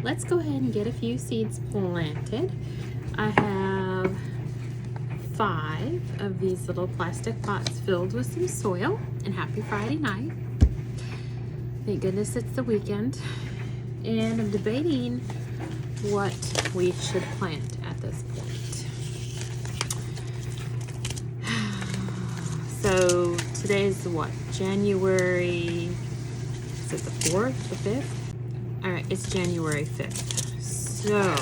let's go ahead and get a few seeds planted. I have 5 of these little plastic pots filled with some soil, and happy Friday night. Thank goodness it's the weekend. And I'm debating what we should plant at this point. So today's what? January, is it the 4th, the 5th? All right, it's January 5th. So,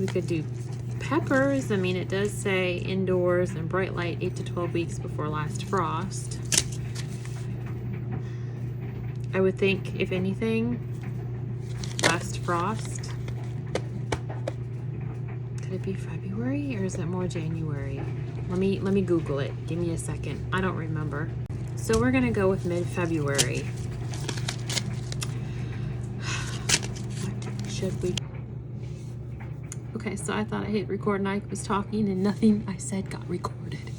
we could do peppers. I mean, it does say indoors and bright light 8 to 12 weeks before last frost. I would think, if anything, last frost. Could it be February or is it more January? Let me Google it. Give me a second. I don't remember. So we're gonna go with mid-February. What should we? Okay, so I thought I hit record and I was talking and nothing I said got recorded.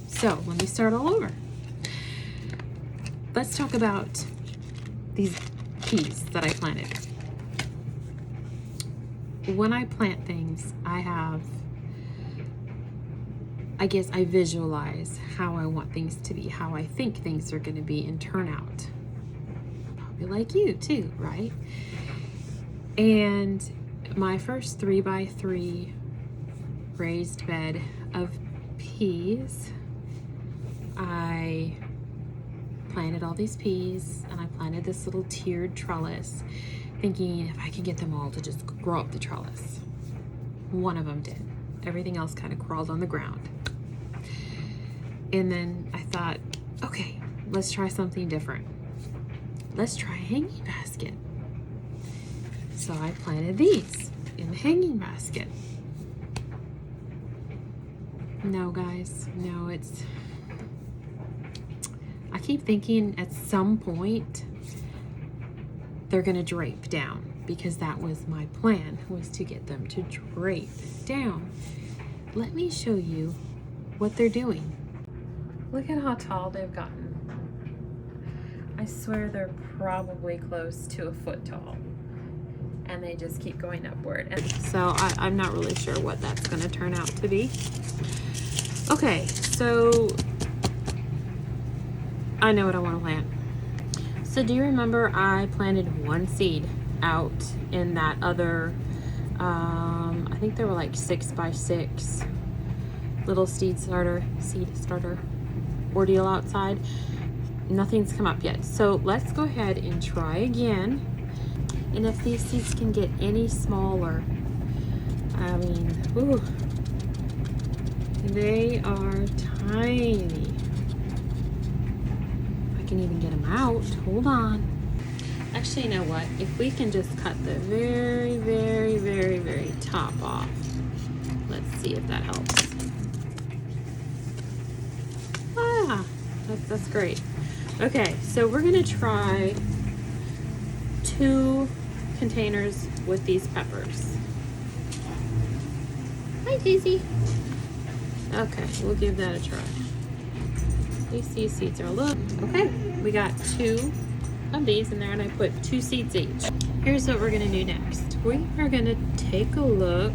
So let me start all over. Let's talk about these peas that I planted. When I plant things, I guess I visualize how I want things to be, how I think things are going to be and turn out. Probably like you too, right? And my first 3x3 raised bed of peas, I planted all these peas and I planted this little tiered trellis, thinking if I could get them all to just grow up the trellis. One of them did. Everything else kind of crawled on the ground. And then I thought, okay, let's try something different. Let's try a hanging basket. So I planted these in the hanging basket. No, guys, no, I keep thinking at some point they're gonna drape down, because that was my plan, was to get them to drape down. Let me show you what they're doing. Look at how tall they've gotten. I swear they're probably close to a foot tall, and they just keep going upward. And so I'm not really sure what that's gonna turn out to be. Okay, so I know what I want to plant. So do you remember I planted one seed out in that other, I think they were like 6x6 little seed starter ordeal outside? Nothing's come up yet. So let's go ahead and try again. And if these seeds can get any smaller, I mean, ooh, they are tiny. I can even get them out. Hold on. Actually, you know what? If we can just cut the very, very, very, very top off. Let's see if that helps. Ah, that's great. Okay, so we're gonna try 2 containers with these peppers. Hi, Daisy. Okay, we'll give that a try. These seeds are a little... Okay, we got 2 of these in there, and I put 2 seeds each. Here's what we're gonna do next. We are gonna take a look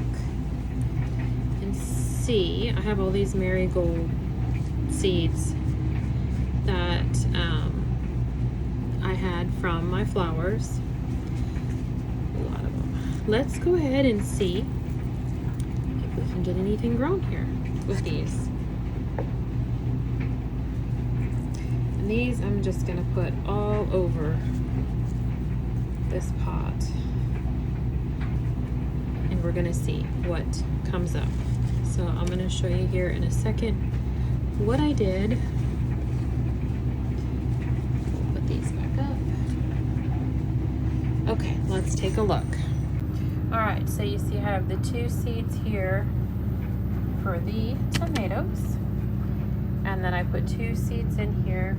and see. I have all these marigold seeds that I had from my flowers. A lot of them. Let's go ahead and see if we can get anything grown here with these. And these I'm just gonna put all over this pot, and we're gonna see what comes up. So I'm gonna show you here in a second what I did. We'll put these back up. Okay, let's take a look. All right, so you see I have the 2 seeds here for the tomatoes, and then I put 2 seeds in here.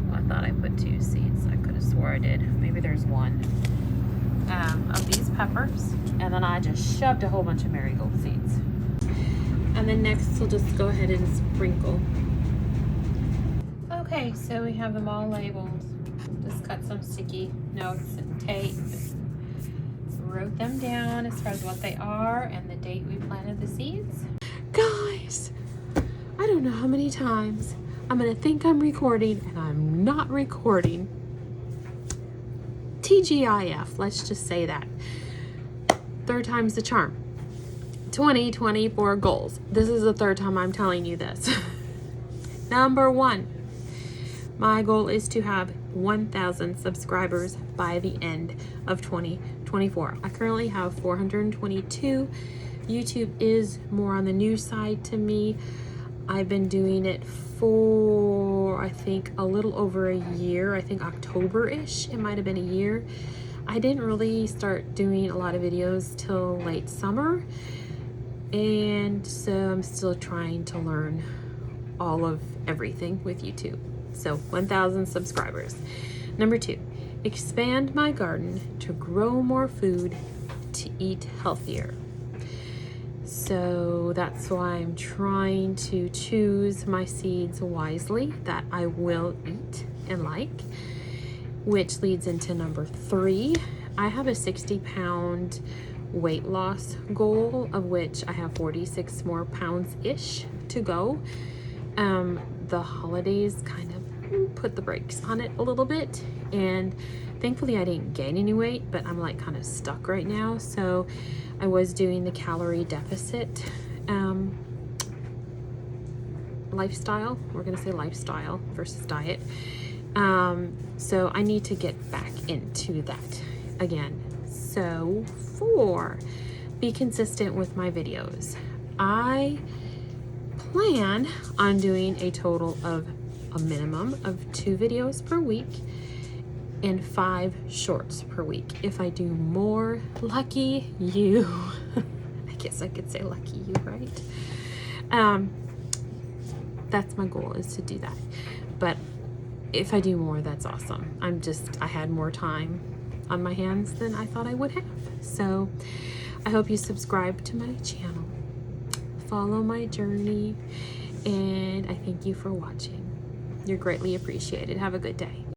Well, I thought I put 2 seeds. I could have swore I did. Maybe there's 1 of these peppers, and then I just shoved a whole bunch of marigold seeds. And then next we'll just go ahead and sprinkle. Okay, so we have them all labeled. Just some sticky notes and tape. Wrote them down as far as what they are and the date we planted the seeds. Guys, I don't know how many times I'm gonna think I'm recording and I'm not recording. TGIF, let's just say that. Third time's the charm. 2024 goals. This is the third time I'm telling you this. Number 1, my goal is to have 1,000 subscribers by the end of 2024. I currently have 422. YouTube is more on the new side to me. I've been doing it for, I think, a little over a year. I think October-ish. It might have been a year. I didn't really start doing a lot of videos till late summer. And so I'm still trying to learn all of everything with YouTube. So 1,000 subscribers. Number 2, expand my garden to grow more food to eat healthier. So that's why I'm trying to choose my seeds wisely that I will eat and like, which leads into number 3. I have a 60-pound weight loss goal, of which I have 46 more pounds-ish to go. The holidays kind of put the brakes on it a little bit, and thankfully I didn't gain any weight, but I'm like kind of stuck right now. So I was doing the calorie deficit lifestyle. We're gonna say lifestyle versus diet. So I need to get back into that again. So 4, be consistent with my videos. I plan on doing a total of a minimum of 2 videos per week and 5 shorts per week. If I do more, lucky you. I guess I could say lucky you, right? That's my goal, is to do that. But if I do more, that's awesome. I had more time on my hands than I thought I would have. So I hope you subscribe to my channel, follow my journey, and I thank you for watching. You're greatly appreciated. Have a good day.